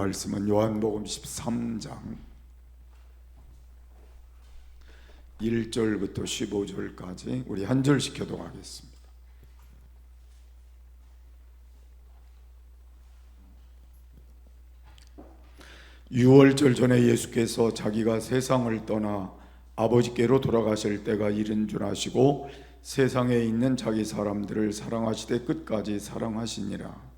말씀은 요한복음 13장 1절부터 15절까지 우리 한 절씩 교독하겠습니다. 유월절 전에 예수께서 자기가 세상을 떠나 아버지께로 돌아가실 때가 이른 줄 아시고 세상에 있는 자기 사람들을 사랑하시되 끝까지 사랑하시니라.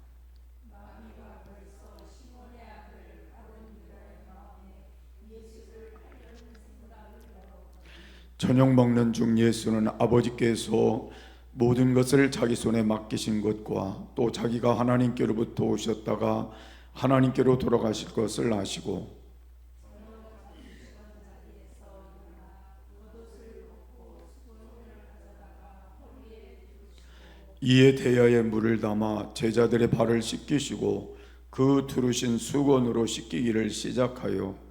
저녁 먹는 중 예수는 아버지께서 모든 것을 자기 손에 맡기신 것과 또 자기가 하나님께로부터 오셨다가 하나님께로 돌아가실 것을 아시고 이에 대야에 물을 담아 제자들의 발을 씻기시고 그 두르신 수건으로 씻기기를 시작하여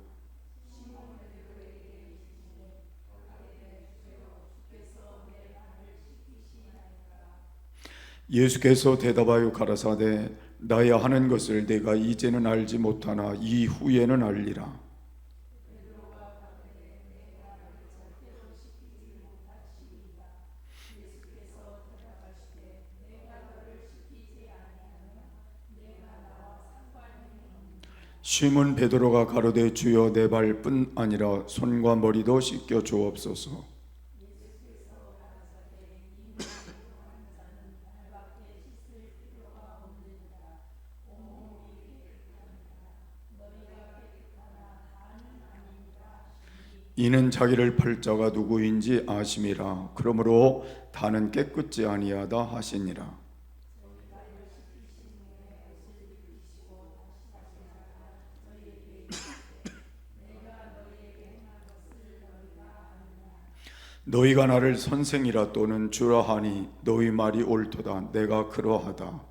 예수께서 대답하여 가라사대 나야 하는 것을 내가 이제는 알지 못하나 이후에는 알리라. 시몬 베드로가 가로되 주여 내 발뿐 아니라 손과 머리도 씻겨 주옵소서. 이는 자기를 팔 자가 누구인지 아심이라. 그러므로 다는 깨끗지 아니하다 하시니라. 너희가 나를 선생이라 또는 주라 하니 너희 말이 옳도다. 내가 그러하다.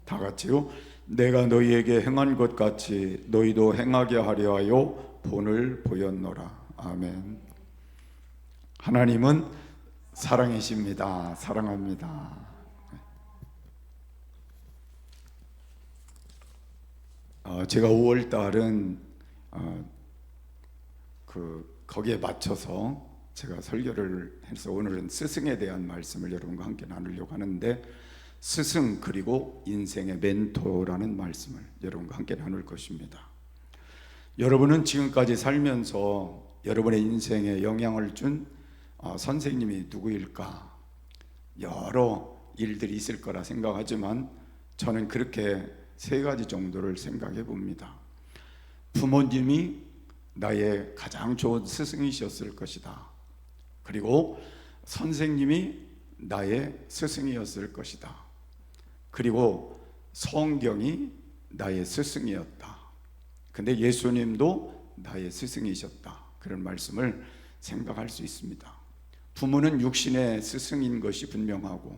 다 같이요. 내가 너희에게 행한 것 같이 너희도 행하게 하려 하여 본을 보였노라. 아멘. 하나님은 사랑이십니다. 사랑합니다. 제가 5월 달은 거기에 맞춰서 제가 설교를 해서 오늘은 스승에 대한 말씀을 여러분과 함께 나누려고 하는데 스승 그리고 인생의 멘토라는 말씀을 여러분과 함께 나눌 것입니다. 여러분은 지금까지 살면서 여러분의 인생에 영향을 준 선생님이 누구일까? 여러 일들이 있을 거라 생각하지만 저는 그렇게 세 가지 정도를 생각해 봅니다. 부모님이 나의 가장 좋은 스승이셨을 것이다. 그리고 선생님이 나의 스승이었을 것이다. 그리고 성경이 나의 스승이었다. 근데 예수님도 나의 스승이셨다. 그런 말씀을 생각할 수 있습니다. 부모는 육신의 스승인 것이 분명하고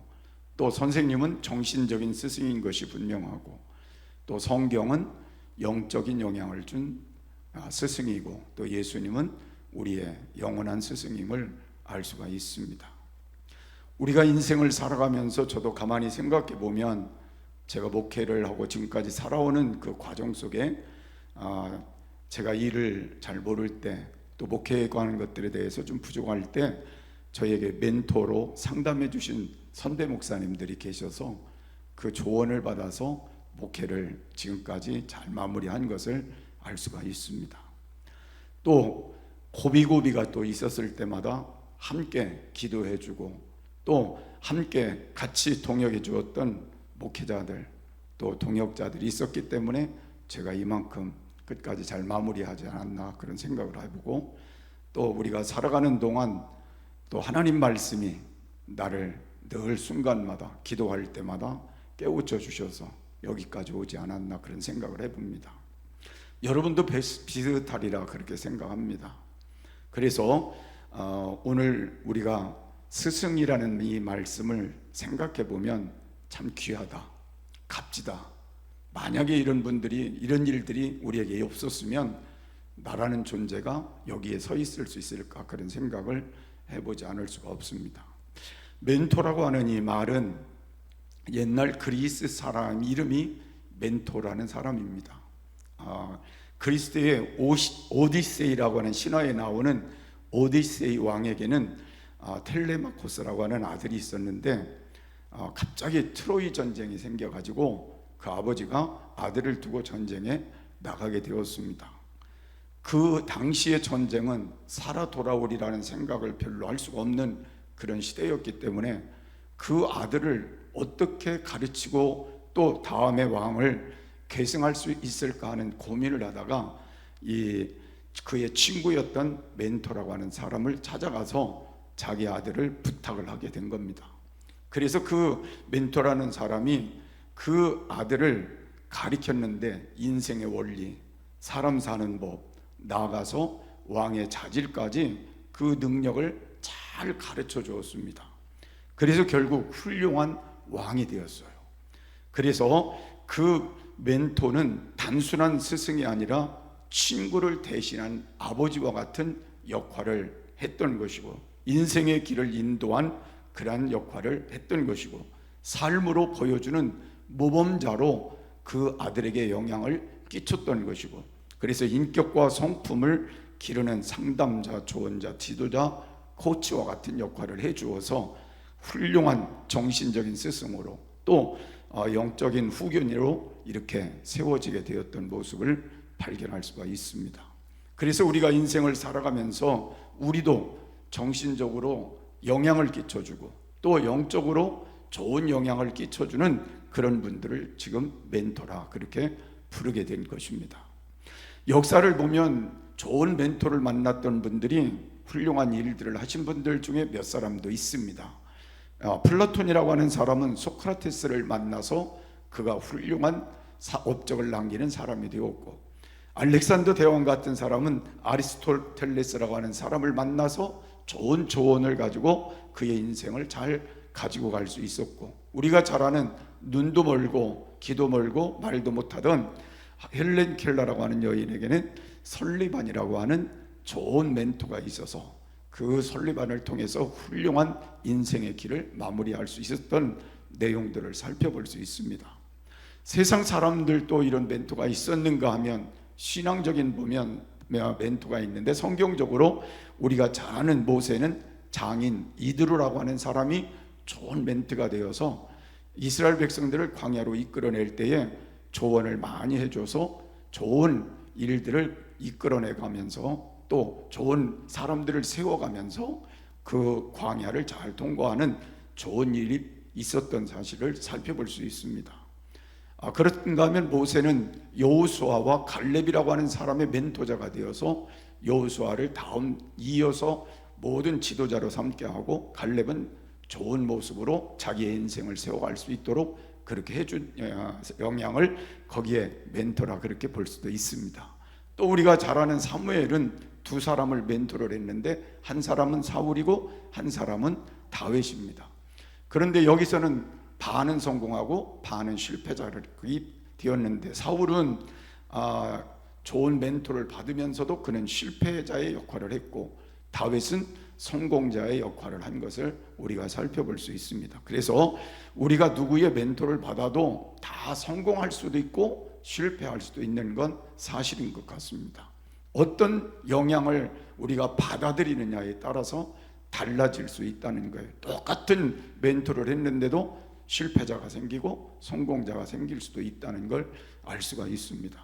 또 선생님은 정신적인 스승인 것이 분명하고 또 성경은 영적인 영향을 준 스승이고 또 예수님은 우리의 영원한 스승임을 알 수가 있습니다. 우리가 인생을 살아가면서 저도 가만히 생각해 보면 제가 목회를 하고 지금까지 살아오는 그 과정 속에 제가 일을 잘 모를 때 또 목회에 관한 것들에 대해서 좀 부족할 때 저에게 멘토로 상담해 주신 선배 목사님들이 계셔서 그 조언을 받아서 목회를 지금까지 잘 마무리한 것을 알 수가 있습니다. 또 고비고비가 또 있었을 때마다 함께 기도해 주고 또 함께 같이 동역해 주었던 목회자들 또 동역자들이 있었기 때문에 제가 이만큼 끝까지 잘 마무리하지 않았나 그런 생각을 해보고 또 우리가 살아가는 동안 또 하나님 말씀이 나를 늘 순간마다 기도할 때마다 깨우쳐 주셔서 여기까지 오지 않았나 그런 생각을 해봅니다. 여러분도 비슷하리라 그렇게 생각합니다. 그래서 오늘 우리가 스승이라는 이 말씀을 생각해 보면 참 귀하다, 값지다. 만약에 이런 일들이 우리에게 없었으면 나라는 존재가 여기에 서 있을 수 있을까 그런 생각을 해보지 않을 수가 없습니다. 멘토라고 하는 이 말은 옛날 그리스 사람 이름이 멘토라는 사람입니다. 그리스도의 오디세이라고 하는 신화에 나오는 오디세이 왕에게는 텔레마코스라고 하는 아들이 있었는데 갑자기 트로이 전쟁이 생겨가지고 그 아버지가 아들을 두고 전쟁에 나가게 되었습니다. 그 당시의 전쟁은 살아 돌아오리라는 생각을 별로 할 수가 없는 그런 시대였기 때문에 그 아들을 어떻게 가르치고 또 다음의 왕을 계승할 수 있을까 하는 고민을 하다가 그의 친구였던 멘토라고 하는 사람을 찾아가서 자기 아들을 부탁을 하게 된 겁니다. 그래서 그 멘토라는 사람이 그 아들을 가르쳤는데 인생의 원리, 사람 사는 법, 나아가서 왕의 자질까지 그 능력을 잘 가르쳐 주었습니다. 그래서 결국 훌륭한 왕이 되었어요. 그래서 그 멘토는 단순한 스승이 아니라 친구를 대신한 아버지와 같은 역할을 했던 것이고, 인생의 길을 인도한 그러한 역할을 했던 것이고, 삶으로 보여주는 모범자로 그 아들에게 영향을 끼쳤던 것이고, 그래서 인격과 성품을 기르는 상담자, 조언자, 지도자, 코치와 같은 역할을 해주어서 훌륭한 정신적인 스승으로 또 영적인 후견이로 이렇게 세워지게 되었던 모습을 발견할 수가 있습니다. 그래서 우리가 인생을 살아가면서 우리도 정신적으로 영향을 끼쳐주고 또 영적으로 좋은 영향을 끼쳐주는 그런 분들을 지금 멘토라 그렇게 부르게 된 것입니다. 역사를 보면 좋은 멘토를 만났던 분들이 훌륭한 일들을 하신 분들 중에 몇 사람도 있습니다. 플라톤이라고 하는 사람은 소크라테스를 만나서 그가 훌륭한 업적을 남기는 사람이 되었고, 알렉산더 대왕 같은 사람은 아리스토텔레스라고 하는 사람을 만나서 좋은 조언을 가지고 그의 인생을 잘 가지고 갈 수 있었고, 우리가 잘 아는 눈도 멀고 귀도 멀고 말도 못하던 헬렌 켈러라고 하는 여인에게는 설리반이라고 하는 좋은 멘토가 있어서 그 설리반을 통해서 훌륭한 인생의 길을 마무리할 수 있었던 내용들을 살펴볼 수 있습니다. 세상 사람들도 이런 멘토가 있었는가 하면 신앙적인 보면 멘토가 있는데, 성경적으로 우리가 잘 아는 모세는 장인 이드로라고 하는 사람이 좋은 멘토가 되어서 이스라엘 백성들을 광야로 이끌어낼 때에 조언을 많이 해줘서 좋은 일들을 이끌어내가면서 또 좋은 사람들을 세워가면서 그 광야를 잘 통과하는 좋은 일이 있었던 사실을 살펴볼 수 있습니다. 그런가 하면 모세는 여호수아와 갈렙이라고 하는 사람의 멘토자가 되어서 여호수아를 이어서 모든 지도자로 삼게 하고, 갈렙은 좋은 모습으로 자기의 인생을 세워갈 수 있도록 그렇게 해준 영향을 거기에 멘토라 그렇게 볼 수도 있습니다. 또 우리가 잘 아는 사무엘은 두 사람을 멘토를 했는데, 한 사람은 사울이고 한 사람은 다윗입니다. 그런데 여기서는 반은 성공하고 반은 실패자를 되었는데, 사울은 좋은 멘토를 받으면서도 그는 실패자의 역할을 했고, 다윗은 성공자의 역할을 한 것을 우리가 살펴볼 수 있습니다. 그래서 우리가 누구의 멘토를 받아도 다 성공할 수도 있고 실패할 수도 있는 건 사실인 것 같습니다. 어떤 영향을 우리가 받아들이느냐에 따라서 달라질 수 있다는 거예요. 똑같은 멘토를 했는데도 실패자가 생기고 성공자가 생길 수도 있다는 걸 알 수가 있습니다.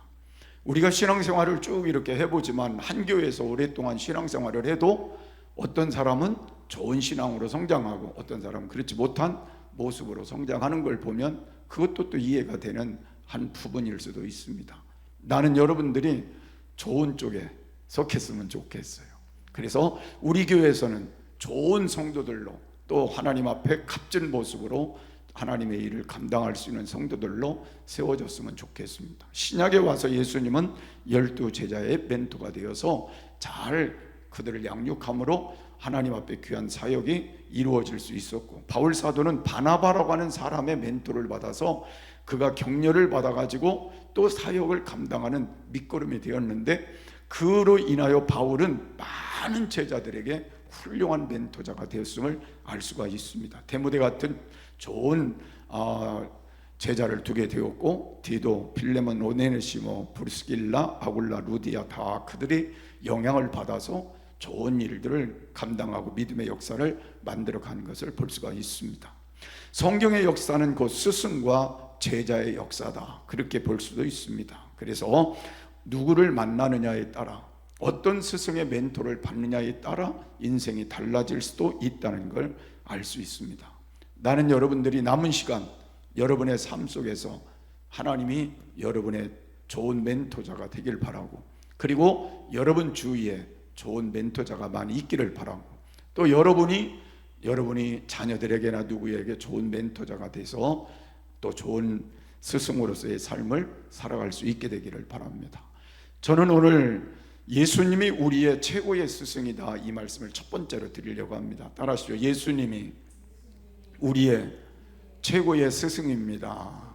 우리가 신앙생활을 쭉 이렇게 해보지만 한 교회에서 오랫동안 신앙생활을 해도 어떤 사람은 좋은 신앙으로 성장하고 어떤 사람은 그렇지 못한 모습으로 성장하는 걸 보면 그것도 또 이해가 되는 한 부분일 수도 있습니다. 나는 여러분들이 좋은 쪽에 속했으면 좋겠어요. 그래서 우리 교회에서는 좋은 성도들로 또 하나님 앞에 값진 모습으로 하나님의 일을 감당할 수 있는 성도들로 세워졌으면 좋겠습니다. 신약에 와서 예수님은 12 제자의 멘토가 되어서 잘 그들을 양육함으로 하나님 앞에 귀한 사역이 이루어질 수 있었고, 바울 사도는 바나바라고 하는 사람의 멘토를 받아서 그가 격려를 받아가지고 또 사역을 감당하는 밑거름이 되었는데, 그로 인하여 바울은 많은 제자들에게 훌륭한 멘토자가 되었음을 알 수가 있습니다. 데모데 같은 좋은 제자를 두게 되었고, 디도, 필레몬, 오네네시모, 브루스길라, 아굴라, 루디아 다 그들이 영향을 받아서 좋은 일들을 감당하고 믿음의 역사를 만들어가는 것을 볼 수가 있습니다. 성경의 역사는 곧 스승과 제자의 역사다, 그렇게 볼 수도 있습니다. 그래서 누구를 만나느냐에 따라, 어떤 스승의 멘토를 받느냐에 따라 인생이 달라질 수도 있다는 걸 알 수 있습니다. 나는 여러분들이 남은 시간 여러분의 삶 속에서 하나님이 여러분의 좋은 멘토자가 되길 바라고, 그리고 여러분 주위에 좋은 멘토자가 많이 있기를 바라고, 또 여러분이 자녀들에게나 누구에게 좋은 멘토자가 돼서 또 좋은 스승으로서의 삶을 살아갈 수 있게 되기를 바랍니다. 저는 오늘 예수님이 우리의 최고의 스승이다, 이 말씀을 첫 번째로 드리려고 합니다. 따라하시죠. 예수님이 우리의 최고의 스승입니다.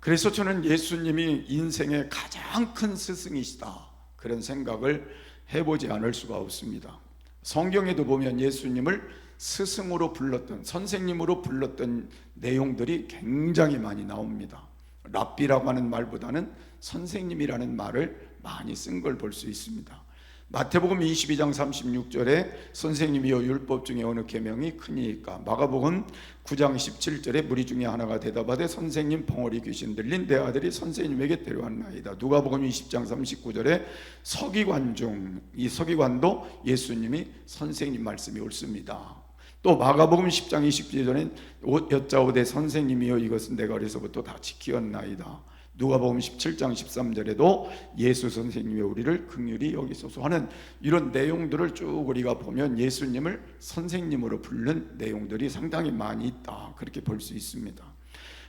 그래서 저는 예수님이 인생의 가장 큰 스승이시다, 그런 생각을 해보지 않을 수가 없습니다. 성경에도 보면 예수님을 스승으로 불렀던, 선생님으로 불렀던 내용들이 굉장히 많이 나옵니다. 랍비라고 하는 말보다는 선생님이라는 말을 많이 쓴 걸 볼 수 있습니다. 마태복음 22장 36절에 선생님이여 율법 중에 어느 계명이 크니까, 마가복음 9장 17절에 무리 중에 하나가 대답하되 선생님, 벙어리 귀신 들린 내 아들이 선생님에게 데려왔나이다. 누가복음 20장 39절에 서기관 중, 이 서기관도 예수님이 선생님 말씀이 옳습니다. 또 마가복음 10장 20절에 여짜오되 선생님이여 이것은 내가 어려서부터 다 지키었나이다. 누가복음 17장 13절에도 예수 선생님이 우리를 긍휼히 여기소서 하는 이런 내용들을 쭉 우리가 보면 예수님을 선생님으로 부르는 내용들이 상당히 많이 있다, 그렇게 볼 수 있습니다.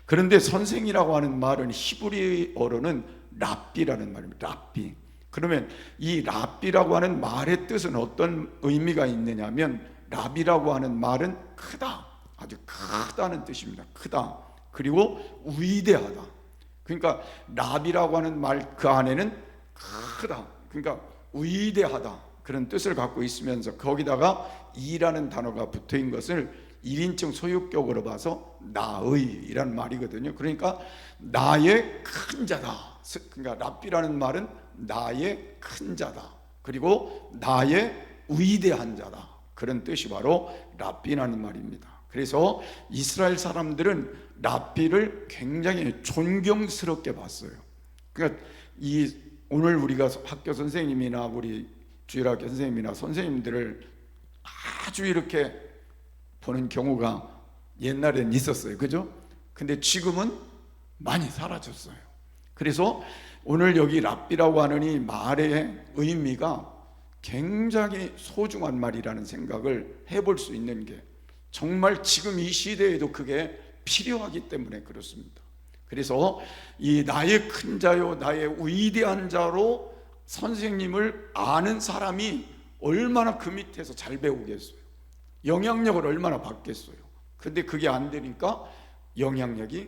그런데 선생이라고 하는 말은 히브리어로는 랍비라는 말입니다. 랍비. 그러면 이 랍비라고 하는 말의 뜻은 어떤 의미가 있느냐면, 랍이라고 하는 말은 크다, 아주 크다는 뜻입니다. 크다, 그리고 위대하다. 그러니까 랍이라고 하는 말 그 안에는 크다, 그러니까 위대하다, 그런 뜻을 갖고 있으면서 거기다가 이라는 단어가 붙어있는 것을 1인칭 소유격으로 봐서 나의 이란 말이거든요. 그러니까 나의 큰 자다. 그러니까 랍이라는 말은 나의 큰 자다, 그리고 나의 위대한 자다, 그런 뜻이 바로 랍비라는 말입니다. 그래서 이스라엘 사람들은 랍비를 굉장히 존경스럽게 봤어요. 그러니까 오늘 우리가 학교 선생님이나 우리 주일학교 선생님이나 선생님들을 아주 이렇게 보는 경우가 옛날엔 있었어요, 그죠? 근데 지금은 많이 사라졌어요. 그래서 오늘 여기 랍비라고 하는 이 말의 의미가 굉장히 소중한 말이라는 생각을 해볼 수 있는 게, 정말 지금 이 시대에도 그게 필요하기 때문에 그렇습니다. 그래서 이 나의 큰 자요, 나의 위대한 자로 선생님을 아는 사람이 얼마나 그 밑에서 잘 배우겠어요? 영향력을 얼마나 받겠어요? 근데 그게 안 되니까 영향력이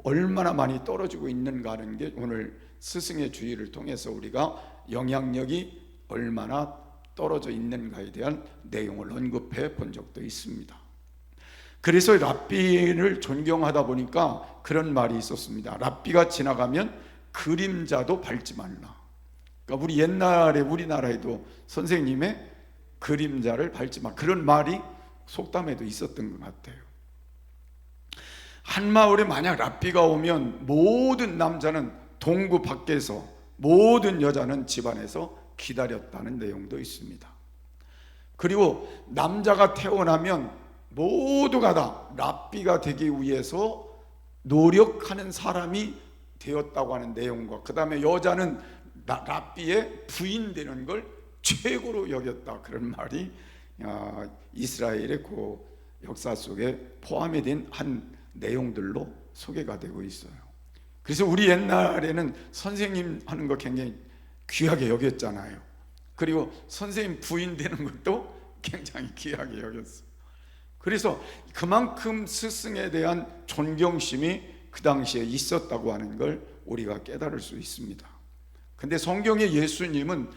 얼마나 많이 떨어지고 있는가 하는 게 오늘 스승의 주의를 통해서 우리가 영향력이 얼마나 떨어져 있는가에 대한 내용을 언급해 본 적도 있습니다. 그래서 랍비를 존경하다 보니까 그런 말이 있었습니다. 랍비가 지나가면 그림자도 밟지 말라. 그러니까 우리 옛날에 우리나라에도 선생님의 그림자를 밟지 마, 그런 말이 속담에도 있었던 것 같아요. 한 마을에 만약 랍비가 오면 모든 남자는 동구 밖에서, 모든 여자는 집안에서 기다렸다는 내용도 있습니다. 그리고 남자가 태어나면 모두가 다 랍비가 되기 위해서 노력하는 사람이 되었다고 하는 내용과, 그 다음에 여자는 랍비의 부인 되는 걸 최고로 여겼다, 그런 말이 이스라엘의 그 역사 속에 포함이 된 한 내용들로 소개가 되고 있어요. 그래서 우리 옛날에는 선생님 하는 거 굉장히 귀하게 여겼잖아요. 그리고 선생님 부인 되는 것도 굉장히 귀하게 여겼어요. 그래서 그만큼 스승에 대한 존경심이 그 당시에 있었다고 하는 걸 우리가 깨달을 수 있습니다. 근데 성경의 예수님은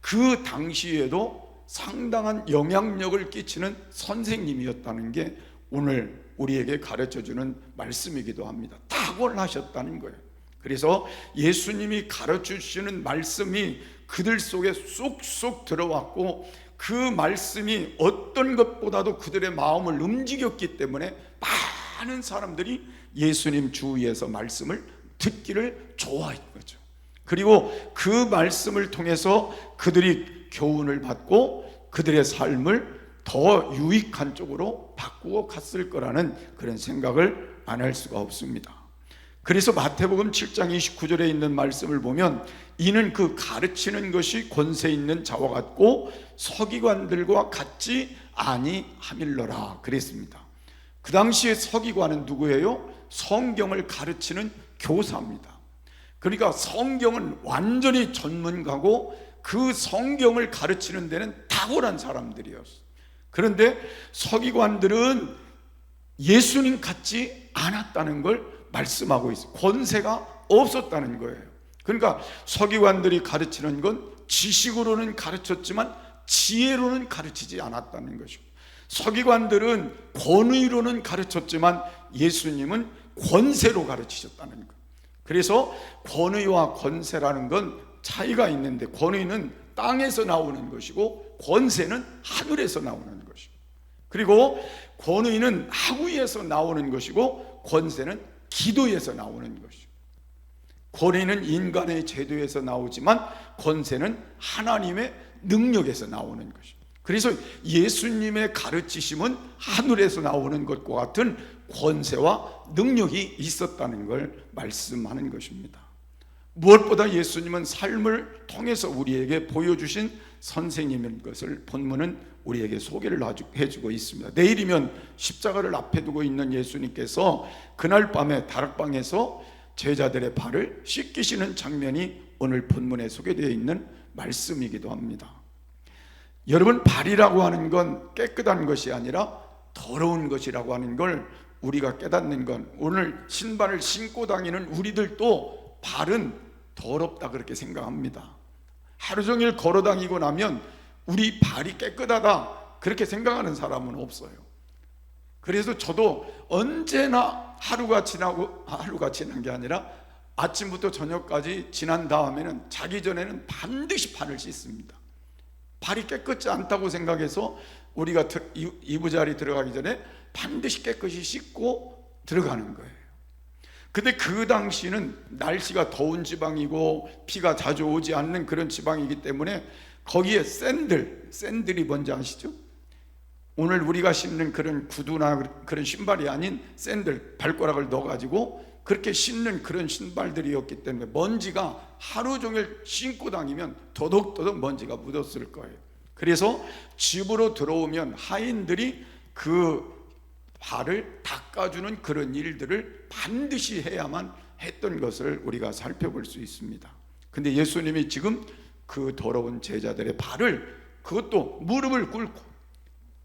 그 당시에도 상당한 영향력을 끼치는 선생님이었다는 게 오늘 우리에게 가르쳐주는 말씀이기도 합니다. 탁월하셨다는 거예요. 그래서 예수님이 가르쳐주시는 말씀이 그들 속에 쏙쏙 들어왔고, 그 말씀이 어떤 것보다도 그들의 마음을 움직였기 때문에 많은 사람들이 예수님 주위에서 말씀을 듣기를 좋아했던 거죠. 그리고 그 말씀을 통해서 그들이 교훈을 받고 그들의 삶을 더 유익한 쪽으로 바꾸어 갔을 거라는 그런 생각을 안 할 수가 없습니다. 그래서 마태복음 7장 29절에 있는 말씀을 보면, 이는 그 가르치는 것이 권세 있는 자와 같고 서기관들과 같지 아니함일러라 그랬습니다. 그 당시에 서기관은 누구예요? 성경을 가르치는 교사입니다. 그러니까 성경은 완전히 전문가고 그 성경을 가르치는 데는 탁월한 사람들이었어요. 그런데 서기관들은 예수님 같지 않았다는 걸 말씀하고 있어요. 권세가 없었다는 거예요. 그러니까 서기관들이 가르치는 건 지식으로는 가르쳤지만 지혜로는 가르치지 않았다는 것이고, 서기관들은 권위로는 가르쳤지만 예수님은 권세로 가르치셨다는 거예요. 그래서 권위와 권세라는 건 차이가 있는데, 권위는 땅에서 나오는 것이고 권세는 하늘에서 나오는 것이고, 그리고 권위는 하구에서 나오는 것이고 권세는 기도에서 나오는 것이고, 권위는 인간의 제도에서 나오지만 권세는 하나님의 능력에서 나오는 것이고, 그래서 예수님의 가르치심은 하늘에서 나오는 것과 같은 권세와 능력이 있었다는 걸 말씀하는 것입니다. 무엇보다 예수님은 삶을 통해서 우리에게 보여주신 선생님인 것을 본문은 우리에게 소개를 해주고 있습니다. 내일이면 십자가를 앞에 두고 있는 예수님께서 그날 밤에 다락방에서 제자들의 발을 씻기시는 장면이 오늘 본문에 소개되어 있는 말씀이기도 합니다. 여러분, 발이라고 하는 건 깨끗한 것이 아니라 더러운 것이라고 하는 걸 우리가 깨닫는 건, 오늘 신발을 신고 다니는 우리들도 발은 더럽다 그렇게 생각합니다. 하루 종일 걸어 다니고 나면 우리 발이 깨끗하다 그렇게 생각하는 사람은 없어요. 그래서 저도 언제나 하루가 지난 게 아니라 아침부터 저녁까지 지난 다음에는 자기 전에는 반드시 발을 씻습니다. 발이 깨끗지 않다고 생각해서 우리가 이부자리 들어가기 전에 반드시 깨끗이 씻고 들어가는 거예요. 근데 그 당시는 날씨가 더운 지방이고 비가 자주 오지 않는 그런 지방이기 때문에 거기에 샌들이 뭔지 아시죠? 오늘 우리가 신는 그런 구두나 그런 신발이 아닌 샌들, 발가락을 넣어가지고 그렇게 신는 그런 신발들이었기 때문에 먼지가 하루 종일 신고 다니면 더덕더덕 먼지가 묻었을 거예요. 그래서 집으로 들어오면 하인들이 그 발을 닦아주는 그런 일들을 반드시 해야만 했던 것을 우리가 살펴볼 수 있습니다. 근데 예수님이 지금 그 더러운 제자들의 발을, 그것도 무릎을 꿇고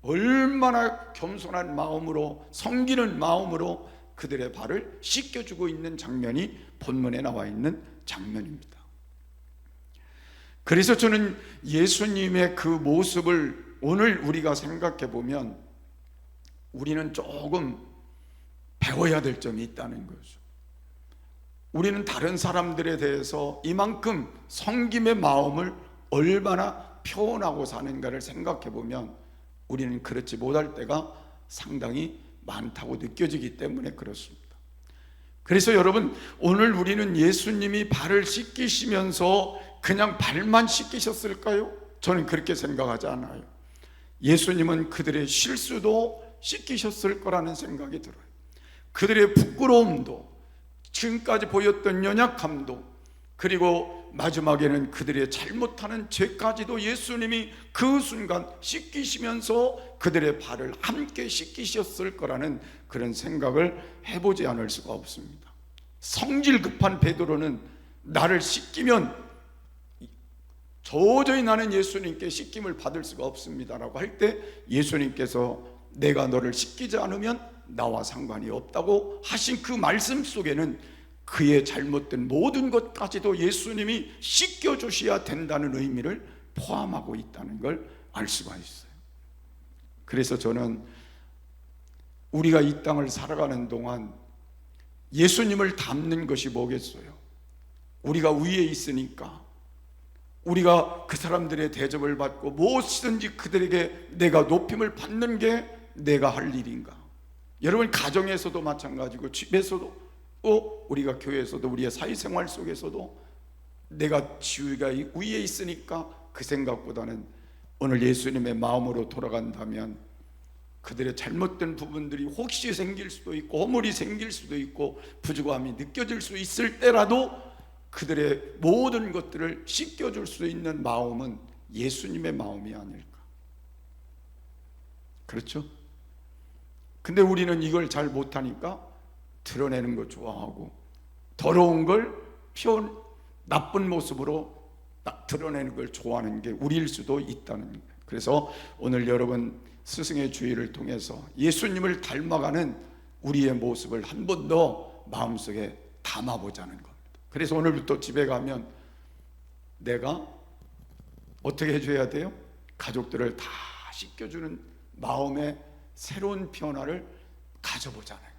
얼마나 겸손한 마음으로, 섬기는 마음으로 그들의 발을 씻겨주고 있는 장면이 본문에 나와 있는 장면입니다. 그래서 저는 예수님의 그 모습을 오늘 우리가 생각해 보면 우리는 조금 배워야 될 점이 있다는 거죠. 우리는 다른 사람들에 대해서 이만큼 섬김의 마음을 얼마나 표현하고 사는가를 생각해 보면 우리는 그렇지 못할 때가 상당히 많다고 느껴지기 때문에 그렇습니다. 그래서 여러분, 오늘 우리는 예수님이 발을 씻기시면서 그냥 발만 씻기셨을까요? 저는 그렇게 생각하지 않아요. 예수님은 그들의 실수도 씻기셨을 거라는 생각이 들어요. 그들의 부끄러움도, 지금까지 보였던 연약함도, 그리고 마지막에는 그들의 잘못하는 죄까지도 예수님이 그 순간 씻기시면서 그들의 발을 함께 씻기셨을 거라는 그런 생각을 해보지 않을 수가 없습니다. 성질 급한 베드로는 나를 씻기면 도저히 나는 예수님께 씻김을 받을 수가 없습니다라고 할 때 예수님께서 내가 너를 씻기지 않으면 나와 상관이 없다고 하신 그 말씀 속에는 그의 잘못된 모든 것까지도 예수님이 씻겨주셔야 된다는 의미를 포함하고 있다는 걸 알 수가 있어요. 그래서 저는 우리가 이 땅을 살아가는 동안 예수님을 닮는 것이 뭐겠어요? 우리가 위에 있으니까 우리가 그 사람들의 대접을 받고 무엇이든지 그들에게 내가 높임을 받는 게 내가 할 일인가? 여러분, 가정에서도 마찬가지고 집에서도 또 우리가 교회에서도 우리의 사회생활 속에서도 내가 지위가 위에 있으니까 그 생각보다는 오늘 예수님의 마음으로 돌아간다면 그들의 잘못된 부분들이 혹시 생길 수도 있고 허물이 생길 수도 있고 부족함이 느껴질 수 있을 때라도 그들의 모든 것들을 씻겨줄 수 있는 마음은 예수님의 마음이 아닐까. 그렇죠? 근데 우리는 이걸 잘 못하니까 드러내는 거 좋아하고 더러운 걸 나쁜 모습으로 드러내는 걸 좋아하는 게 우리일 수도 있다는 거예요. 그래서 오늘 여러분 스승의 주의를 통해서 예수님을 닮아가는 우리의 모습을 한 번 더 마음속에 담아보자는 겁니다. 그래서 오늘부터 집에 가면 내가 어떻게 해줘야 돼요? 가족들을 다 씻겨주는 마음의 새로운 변화를 가져보자는 거예요.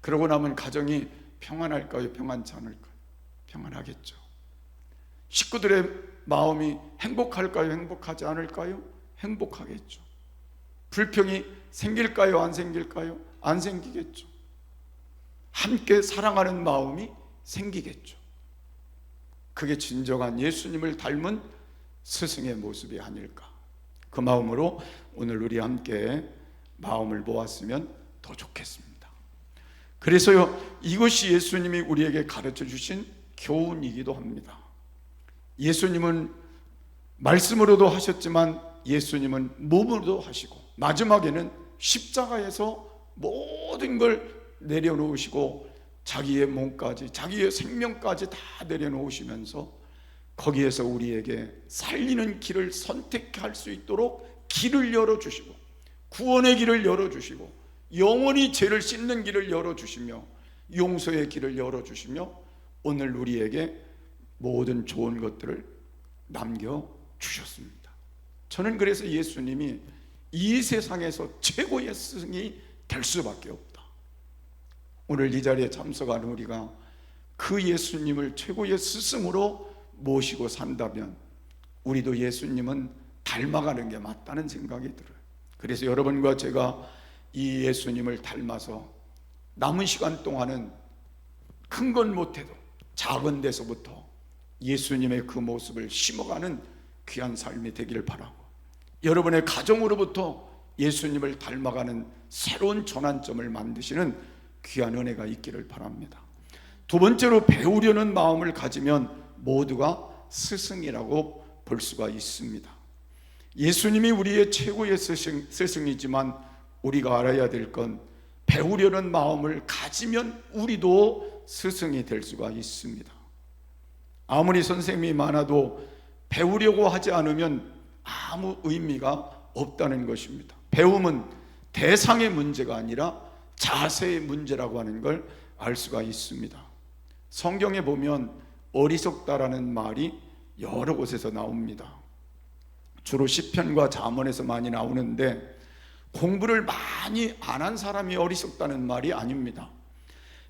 그러고 나면 가정이 평안할까요? 평안치 않을까요? 평안하겠죠. 식구들의 마음이 행복할까요? 행복하지 않을까요? 행복하겠죠. 불평이 생길까요? 안 생길까요? 안 생기겠죠. 함께 사랑하는 마음이 생기겠죠. 그게 진정한 예수님을 닮은 스승의 모습이 아닐까. 그 마음으로 오늘 우리 함께 마음을 모았으면 더 좋겠습니다. 그래서요, 이것이 예수님이 우리에게 가르쳐 주신 교훈이기도 합니다. 예수님은 말씀으로도 하셨지만 예수님은 몸으로도 하시고 마지막에는 십자가에서 모든 걸 내려놓으시고 자기의 몸까지 자기의 생명까지 다 내려놓으시면서 거기에서 우리에게 살리는 길을 선택할 수 있도록 길을 열어주시고 구원의 길을 열어주시고 영원히 죄를 씻는 길을 열어주시며 용서의 길을 열어주시며 오늘 우리에게 모든 좋은 것들을 남겨주셨습니다. 저는 그래서 예수님이 이 세상에서 최고의 스승이 될 수밖에 없다. 오늘 이 자리에 참석하는 우리가 그 예수님을 최고의 스승으로 모시고 산다면 우리도 예수님은 닮아가는 게 맞다는 생각이 들어요. 그래서 여러분과 제가 이 예수님을 닮아서 남은 시간 동안은 큰 건 못해도 작은 데서부터 예수님의 그 모습을 심어가는 귀한 삶이 되기를 바라고, 여러분의 가정으로부터 예수님을 닮아가는 새로운 전환점을 만드시는 귀한 은혜가 있기를 바랍니다. 두 번째로, 배우려는 마음을 가지면 모두가 스승이라고 볼 수가 있습니다. 예수님이 우리의 최고의 스승이지만 우리가 알아야 될 건 배우려는 마음을 가지면 우리도 스승이 될 수가 있습니다. 아무리 선생님이 많아도 배우려고 하지 않으면 아무 의미가 없다는 것입니다. 배움은 대상의 문제가 아니라 자세의 문제라고 하는 걸 알 수가 있습니다. 성경에 보면 어리석다라는 말이 여러 곳에서 나옵니다. 주로 시편과 잠언에서 많이 나오는데 공부를 많이 안 한 사람이 어리석다는 말이 아닙니다.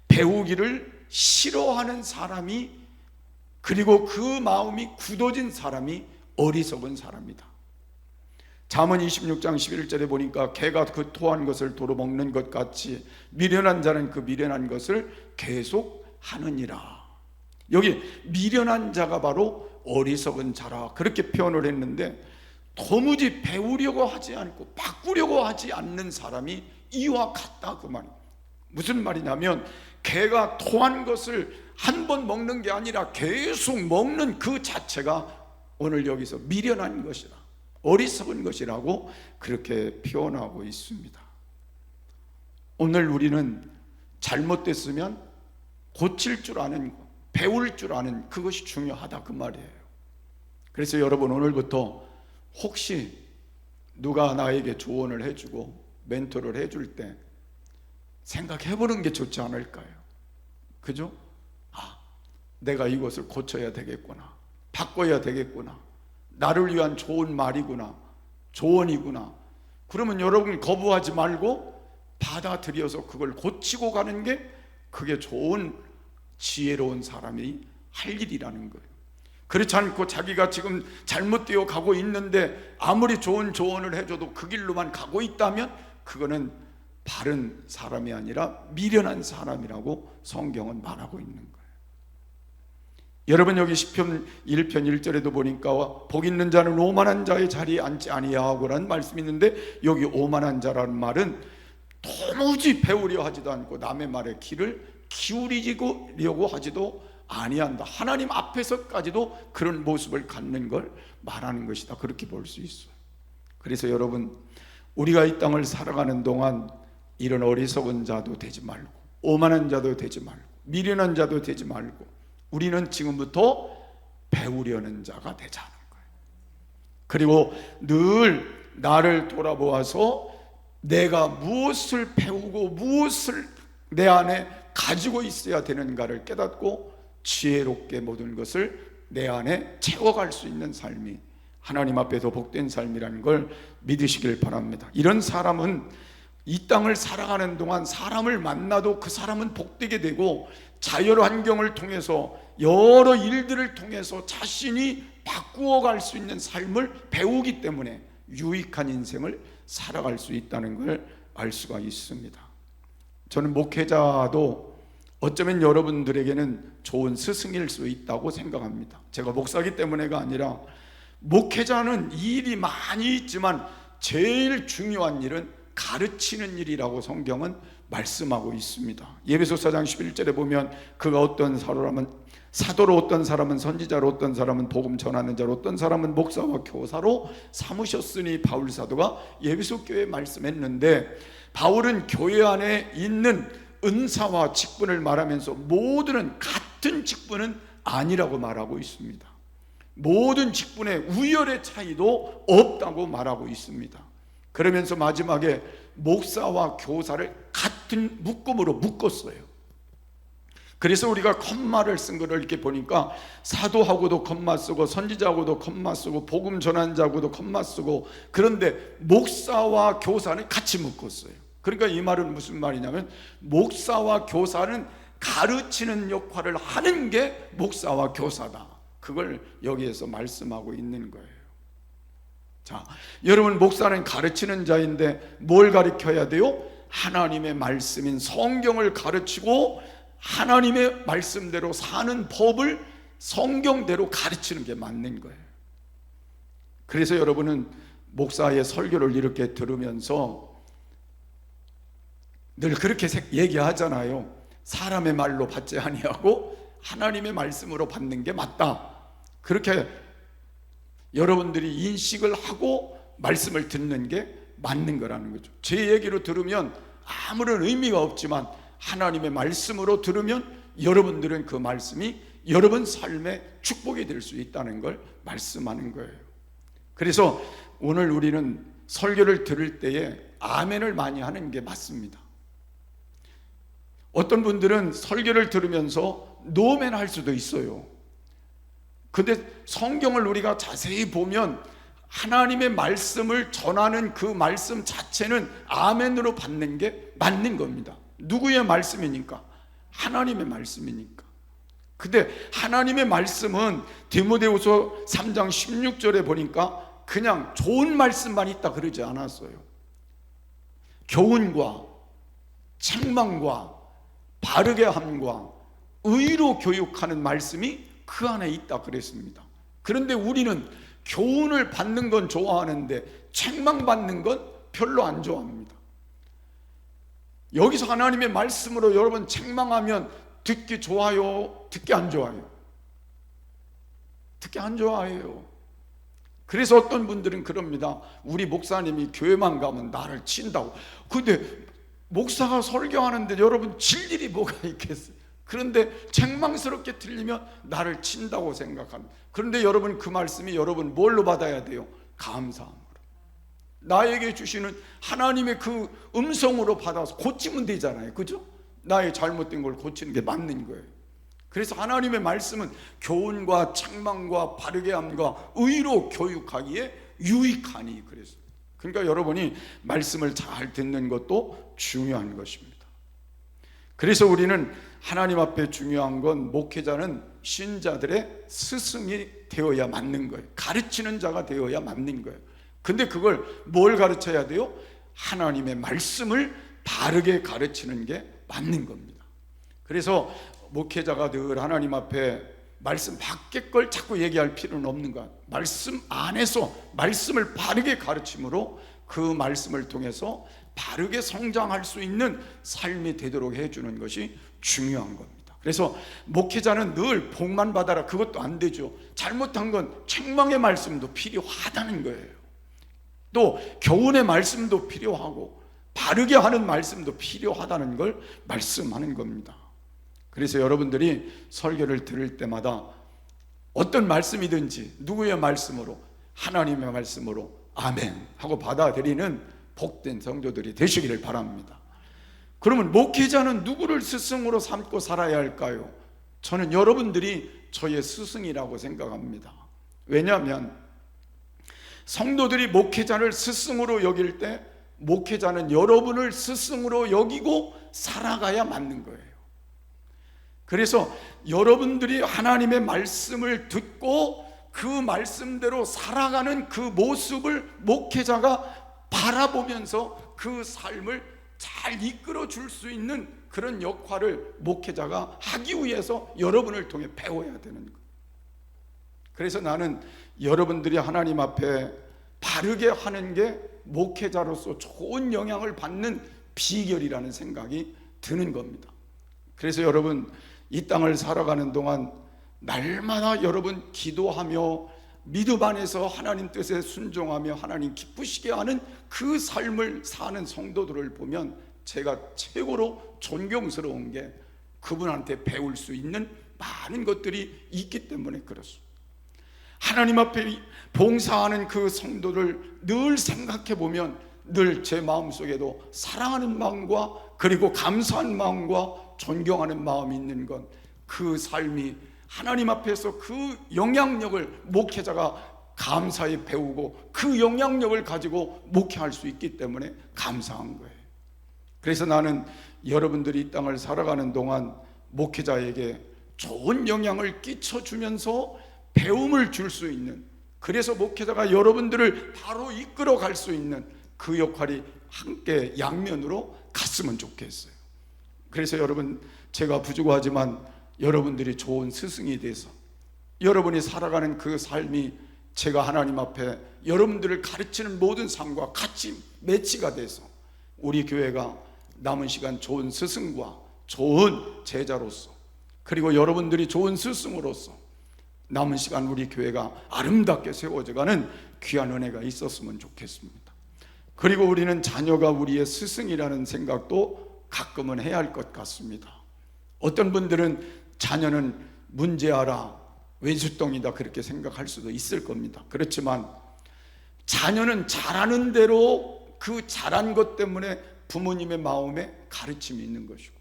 배우기를 싫어하는 사람이, 그리고 그 마음이 굳어진 사람이 어리석은 사람이다. 잠언 26장 11절에 보니까 개가 그 토한 것을 도로 먹는 것 같이 미련한 자는 그 미련한 것을 계속 하느니라. 여기 미련한 자가 바로 어리석은 자라 그렇게 표현을 했는데, 도무지 배우려고 하지 않고 바꾸려고 하지 않는 사람이 이와 같다, 그 말이. 무슨 말이냐면 개가 토한 것을 한 번 먹는 게 아니라 계속 먹는 그 자체가 오늘 여기서 미련한 것이다, 어리석은 것이라고 그렇게 표현하고 있습니다. 오늘 우리는 잘못됐으면 고칠 줄 아는 것, 배울 줄 아는 그것이 중요하다, 그 말이에요. 그래서 여러분, 오늘부터 혹시 누가 나에게 조언을 해주고 멘토를 해줄 때 생각해보는 게 좋지 않을까요? 그죠? 내가 이것을 고쳐야 되겠구나, 바꿔야 되겠구나, 나를 위한 좋은 말이구나, 조언이구나. 그러면 여러분 거부하지 말고 받아들여서 그걸 고치고 가는 게 그게 좋은 지혜로운 사람이 할 일이라는 거예요. 그렇지 않고 자기가 지금 잘못되어 가고 있는데 아무리 좋은 조언을 해줘도 그 길로만 가고 있다면 그거는 바른 사람이 아니라 미련한 사람이라고 성경은 말하고 있는 거예요. 여러분 여기 시편 1편 1절에도 보니까 복 있는 자는 오만한 자의 자리에 앉지 아니하고라는 말씀이 있는데, 여기 오만한 자라는 말은 도무지 배우려 하지도 않고 남의 말에 귀를 기울이려고 하지도 아니한다. 하나님 앞에서까지도 그런 모습을 갖는 걸 말하는 것이다. 그렇게 볼 수 있어요. 그래서 여러분, 우리가 이 땅을 살아가는 동안 이런 어리석은 자도 되지 말고, 오만한 자도 되지 말고, 미련한 자도 되지 말고, 우리는 지금부터 배우려는 자가 되자는 거예요. 그리고 늘 나를 돌아보아서 내가 무엇을 배우고 무엇을 내 안에 가지고 있어야 되는가를 깨닫고 지혜롭게 모든 것을 내 안에 채워갈 수 있는 삶이 하나님 앞에서 복된 삶이라는 걸 믿으시길 바랍니다. 이런 사람은 이 땅을 살아가는 동안 사람을 만나도 그 사람은 복되게 되고, 자연 환경을 통해서 여러 일들을 통해서 자신이 바꾸어 갈 수 있는 삶을 배우기 때문에 유익한 인생을 살아갈 수 있다는 걸 알 수가 있습니다. 저는 목회자도 어쩌면 여러분들에게는 좋은 스승일 수 있다고 생각합니다. 제가 목사기 때문에가 아니라, 목회자는 일이 많이 있지만 제일 중요한 일은 가르치는 일이라고 성경은 말씀하고 있습니다. 에베소서 4장 11절에 보면 그가 어떤 사도로, 어떤 사람은 선지자로, 어떤 사람은 복음 전하는 자로, 어떤 사람은 목사와 교사로 삼으셨으니, 바울 사도가 에베소 교회에 말씀했는데, 바울은 교회 안에 있는 은사와 직분을 말하면서 모두는 같은 직분은 아니라고 말하고 있습니다. 모든 직분의 우열의 차이도 없다고 말하고 있습니다. 그러면서 마지막에 목사와 교사를 같은 묶음으로 묶었어요. 그래서 우리가 컴마를 쓴 거를 이렇게 보니까 사도하고도 컴마 쓰고, 선지자하고도 컴마 쓰고, 복음 전한 자하고도 컴마 쓰고, 그런데 목사와 교사는 같이 묶었어요. 그러니까 이 말은 무슨 말이냐면, 목사와 교사는 가르치는 역할을 하는 게 목사와 교사다. 그걸 여기에서 말씀하고 있는 거예요. 자, 여러분, 목사는 가르치는 자인데 뭘 가르쳐야 돼요? 하나님의 말씀인 성경을 가르치고 하나님의 말씀대로 사는 법을 성경대로 가르치는 게 맞는 거예요. 그래서 여러분은 목사의 설교를 이렇게 들으면서 늘 그렇게 얘기하잖아요. 사람의 말로 받지 아니하고 하나님의 말씀으로 받는 게 맞다. 그렇게 여러분들이 인식을 하고 말씀을 듣는 게 맞는 거라는 거죠. 제 얘기로 들으면 아무런 의미가 없지만 하나님의 말씀으로 들으면 여러분들은 그 말씀이 여러분 삶의 축복이 될 수 있다는 걸 말씀하는 거예요. 그래서 오늘 우리는 설교를 들을 때에 아멘을 많이 하는 게 맞습니다. 어떤 분들은 설교를 들으면서 노멘 할 수도 있어요. 근데 성경을 우리가 자세히 보면 하나님의 말씀을 전하는 그 말씀 자체는 아멘으로 받는 게 맞는 겁니다. 누구의 말씀이니까? 하나님의 말씀이니까. 근데 하나님의 말씀은 디모데후서 3장 16절에 보니까 그냥 좋은 말씀만 있다 그러지 않았어요. 교훈과 책망과 바르게 함과 의로 교육하는 말씀이 그 안에 있다 그랬습니다. 그런데 우리는 교훈을 받는 건 좋아하는데 책망받는 건 별로 안 좋아합니다. 여기서 하나님의 말씀으로 여러분 책망하면 듣기 좋아요? 듣기 안 좋아요? 듣기 안 좋아해요. 그래서 어떤 분들은 그럽니다. 우리 목사님이 교회만 가면 나를 친다고. 근데 목사가 설교하는데 여러분 칠 일이 뭐가 있겠어요? 그런데 책망스럽게 들리면 나를 친다고 생각합니다. 그런데 여러분 그 말씀이 여러분 뭘로 받아야 돼요? 감사함으로. 나에게 주시는 하나님의 그 음성으로 받아서 고치면 되잖아요. 그죠? 나의 잘못된 걸 고치는 게 맞는 거예요. 그래서 하나님의 말씀은 교훈과 책망과 바르게 함과 의로 교육하기에 유익하니. 그래서 그러니까 여러분이 말씀을 잘 듣는 것도 중요한 것입니다. 그래서 우리는 하나님 앞에 중요한 건 목회자는 신자들의 스승이 되어야 맞는 거예요. 가르치는 자가 되어야 맞는 거예요. 근데 그걸 뭘 가르쳐야 돼요? 하나님의 말씀을 바르게 가르치는 게 맞는 겁니다. 그래서 목회자가 늘 하나님 앞에 말씀 밖의 걸 자꾸 얘기할 필요는 없는 거야. 말씀 안에서 말씀을 바르게 가르침으로 그 말씀을 통해서 바르게 성장할 수 있는 삶이 되도록 해주는 것이 중요한 겁니다. 그래서 목회자는 늘 복만 받아라, 그것도 안 되죠. 잘못한 건 책망의 말씀도 필요하다는 거예요. 또 교훈의 말씀도 필요하고 바르게 하는 말씀도 필요하다는 걸 말씀하는 겁니다. 그래서 여러분들이 설교를 들을 때마다 어떤 말씀이든지 누구의 말씀으로, 하나님의 말씀으로 아멘 하고 받아들이는 복된 성도들이 되시기를 바랍니다. 그러면 목회자는 누구를 스승으로 삼고 살아야 할까요? 저는 여러분들이 저의 스승이라고 생각합니다. 왜냐하면 성도들이 목회자를 스승으로 여길 때 목회자는 여러분을 스승으로 여기고 살아가야 맞는 거예요. 그래서 여러분들이 하나님의 말씀을 듣고 그 말씀대로 살아가는 그 모습을 목회자가 바라보면서 그 삶을 잘 이끌어 줄 수 있는 그런 역할을 목회자가 하기 위해서 여러분을 통해 배워야 되는 거예요. 그래서 나는 여러분들이 하나님 앞에 바르게 하는 게 목회자로서 좋은 영향을 받는 비결이라는 생각이 드는 겁니다. 그래서 여러분, 이 땅을 살아가는 동안 날마다 여러분 기도하며 믿음 안에서 하나님 뜻에 순종하며 하나님 기쁘시게 하는 그 삶을 사는 성도들을 보면 제가 최고로 존경스러운 게 그분한테 배울 수 있는 많은 것들이 있기 때문에 그렇습니다. 하나님 앞에 봉사하는 그 성도를 늘 생각해 보면 늘 제 마음속에도 사랑하는 마음과 그리고 감사한 마음과 존경하는 마음이 있는 건 그 삶이 하나님 앞에서 그 영향력을 목회자가 감사히 배우고 그 영향력을 가지고 목회할 수 있기 때문에 감사한 거예요. 그래서 나는 여러분들이 이 땅을 살아가는 동안 목회자에게 좋은 영향을 끼쳐주면서 배움을 줄 수 있는, 그래서 목회자가 여러분들을 바로 이끌어 갈 수 있는 그 역할이 함께 양면으로 갔으면 좋겠어요. 그래서 여러분, 제가 부족하지만 여러분들이 좋은 스승이 돼서 여러분이 살아가는 그 삶이 제가 하나님 앞에 여러분들을 가르치는 모든 삶과 같이 매치가 돼서 우리 교회가 남은 시간 좋은 스승과 좋은 제자로서, 그리고 여러분들이 좋은 스승으로서 남은 시간 우리 교회가 아름답게 세워져가는 귀한 은혜가 있었으면 좋겠습니다. 그리고 우리는 자녀가 우리의 스승이라는 생각도 가끔은 해야 할 것 같습니다. 어떤 분들은 자녀는 문제아라, 외줄덩이다 그렇게 생각할 수도 있을 겁니다. 그렇지만 자녀는 잘하는 대로 그 잘한 것 때문에 부모님의 마음에 가르침이 있는 것이고,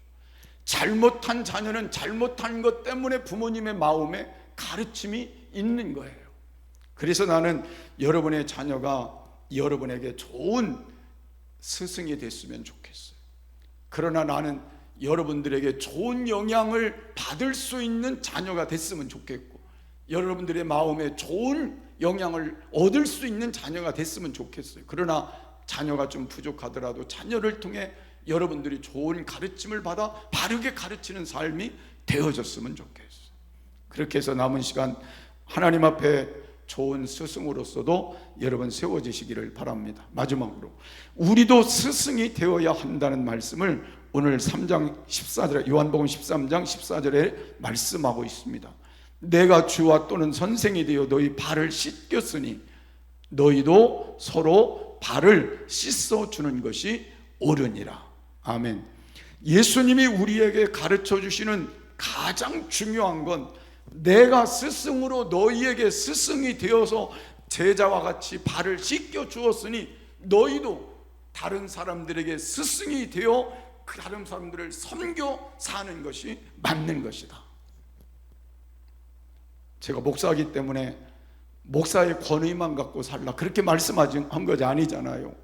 잘못한 자녀는 잘못한 것 때문에 부모님의 마음에 가르침이 있는 거예요. 그래서 나는 여러분의 자녀가 여러분에게 좋은 스승이 됐으면 좋겠어요. 그러나 나는 여러분들에게 좋은 영향을 받을 수 있는 자녀가 됐으면 좋겠고, 여러분들의 마음에 좋은 영향을 얻을 수 있는 자녀가 됐으면 좋겠어요. 그러나 자녀가 좀 부족하더라도 자녀를 통해 여러분들이 좋은 가르침을 받아 바르게 가르치는 삶이 되어졌으면 좋겠어요. 그렇게 해서 남은 시간 하나님 앞에 좋은 스승으로서도 여러분 세워지시기를 바랍니다. 마지막으로 우리도 스승이 되어야 한다는 말씀을 오늘 3장 14절에, 요한복음 13장 14절에 말씀하고 있습니다. 내가 주와 또는 선생이 되어 너희 발을 씻겼으니 너희도 서로 발을 씻어주는 것이 옳으니라. 아멘. 예수님이 우리에게 가르쳐 주시는 가장 중요한 건 내가 스승으로 너희에게 스승이 되어서 제자와 같이 발을 씻겨 주었으니 너희도 다른 사람들에게 스승이 되어 다른 사람들을 섬겨 사는 것이 맞는 것이다. 제가 목사이기 때문에 목사의 권위만 갖고 살라 그렇게 말씀한 것이 아니잖아요.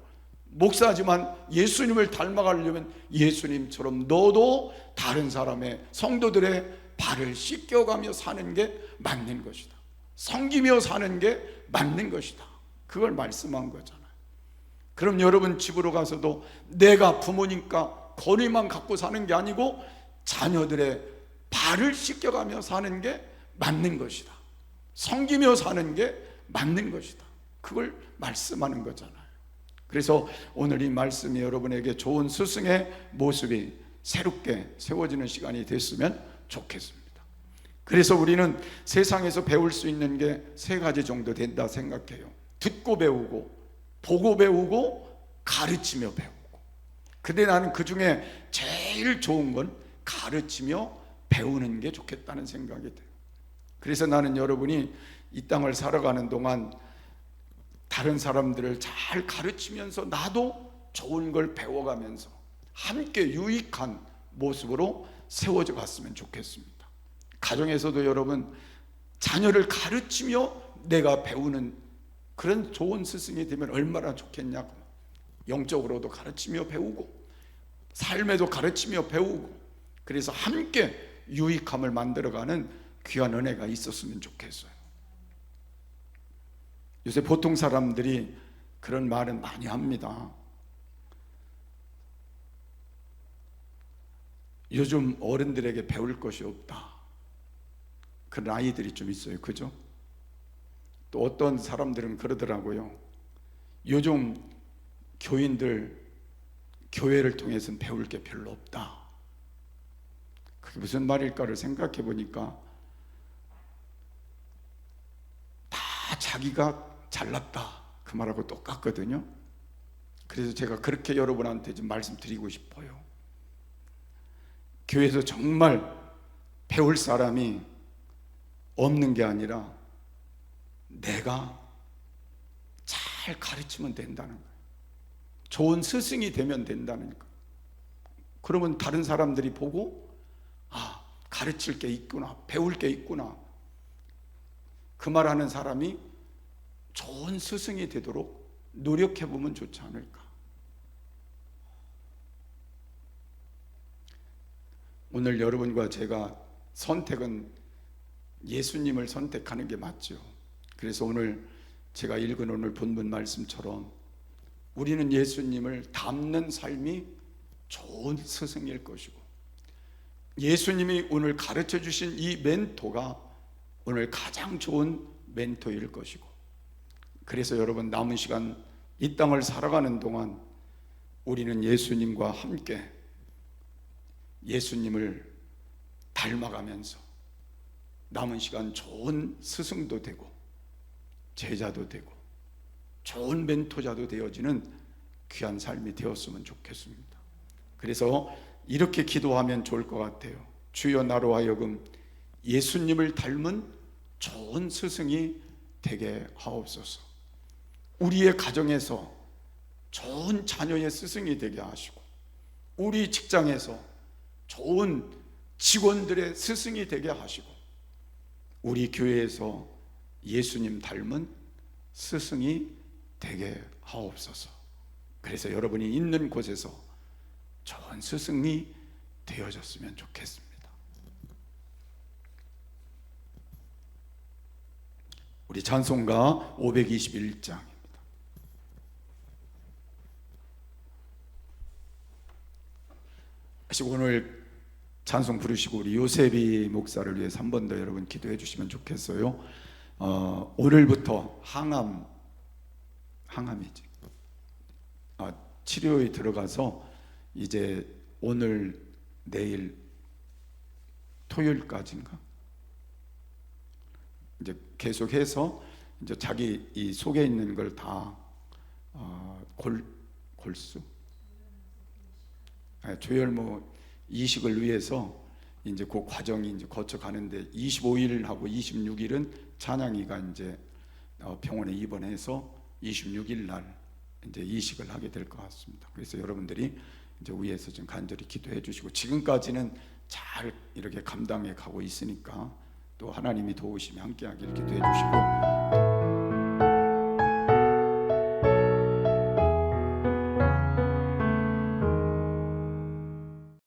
목사지만 예수님을 닮아가려면 예수님처럼 너도 다른 사람의 성도들의 발을 씻겨가며 사는 게 맞는 것이다. 섬기며 사는 게 맞는 것이다. 그걸 말씀한 거잖아요. 그럼 여러분 집으로 가서도 내가 부모님과 권위만 갖고 사는 게 아니고 자녀들의 발을 씻겨가며 사는 게 맞는 것이다. 섬기며 사는 게 맞는 것이다. 그걸 말씀하는 거잖아요. 그래서 오늘 이 말씀이 여러분에게 좋은 스승의 모습이 새롭게 세워지는 시간이 됐으면 좋겠습니다. 그래서 우리는 세상에서 배울 수 있는 게 세 가지 정도 된다 생각해요. 듣고 배우고, 보고 배우고, 가르치며 배우고. 근데 나는 그 중에 제일 좋은 건 가르치며 배우는 게 좋겠다는 생각이 돼요. 그래서 나는 여러분이 이 땅을 살아가는 동안 다른 사람들을 잘 가르치면서 나도 좋은 걸 배워가면서 함께 유익한 모습으로 세워져 갔으면 좋겠습니다. 가정에서도 여러분 자녀를 가르치며 내가 배우는 그런 좋은 스승이 되면 얼마나 좋겠냐고. 영적으로도 가르치며 배우고 삶에도 가르치며 배우고, 그래서 함께 유익함을 만들어가는 귀한 은혜가 있었으면 좋겠어요. 요새 보통 사람들이 그런 말은 많이 합니다. 요즘 어른들에게 배울 것이 없다. 그런 아이들이 좀 있어요. 그죠? 또 어떤 사람들은 그러더라고요. 요즘 교인들 교회를 통해서는 배울 게 별로 없다. 그게 무슨 말일까를 생각해 보니까 다 자기가 잘났다 그 말하고 똑같거든요. 그래서 제가 그렇게 여러분한테 좀 말씀드리고 싶어요. 교회에서 정말 배울 사람이 없는 게 아니라 내가 잘 가르치면 된다는 거예요. 좋은 스승이 되면 된다는 거예요. 그러면 다른 사람들이 보고 가르칠 게 있구나, 배울 게 있구나, 그 말하는 사람이 좋은 스승이 되도록 노력해 보면 좋지 않을까. 오늘 여러분과 제가 선택은 예수님을 선택하는 게 맞죠. 그래서 오늘 제가 읽은 오늘 본문 말씀처럼 우리는 예수님을 닮는 삶이 좋은 스승일 것이고, 예수님이 오늘 가르쳐 주신 이 멘토가 오늘 가장 좋은 멘토일 것이고, 그래서 여러분 남은 시간 이 땅을 살아가는 동안 우리는 예수님과 함께 예수님을 닮아가면서 남은 시간 좋은 스승도 되고 제자도 되고 좋은 멘토자도 되어지는 귀한 삶이 되었으면 좋겠습니다. 그래서 이렇게 기도하면 좋을 것 같아요. 주여 나로 하여금 예수님을 닮은 좋은 스승이 되게 하옵소서. 우리의 가정에서 좋은 자녀의 스승이 되게 하시고, 우리 직장에서 좋은 직원들의 스승이 되게 하시고, 우리 교회에서 예수님 닮은 스승이 되게 하옵소서. 그래서 여러분이 있는 곳에서 좋은 스승이 되어졌으면 좋겠습니다. 우리 찬송가 521장입니다. 오늘 찬송 부르시고 우리 요셉이 목사를 위해서 한 번 더 여러분 기도해 주시면 좋겠어요. 오늘부터 항암이지. 치료에 들어가서 이제 오늘 내일 토요일까지인가 이제 계속해서 이제 자기 이 속에 있는 걸 다 골수 조혈모 이식을 위해서 이제 그 과정이 이제 거쳐가는데 25일하고 26일은 찬양이가 이제 병원에 입원해서 26일 날 이제 이식을 하게 될 것 같습니다. 그래서 여러분들이 이제 위에서 좀 간절히 기도해 주시고, 지금까지는 잘 이렇게 감당해 가고 있으니까 또 하나님이 도우시며 함께하길 기도해 주시고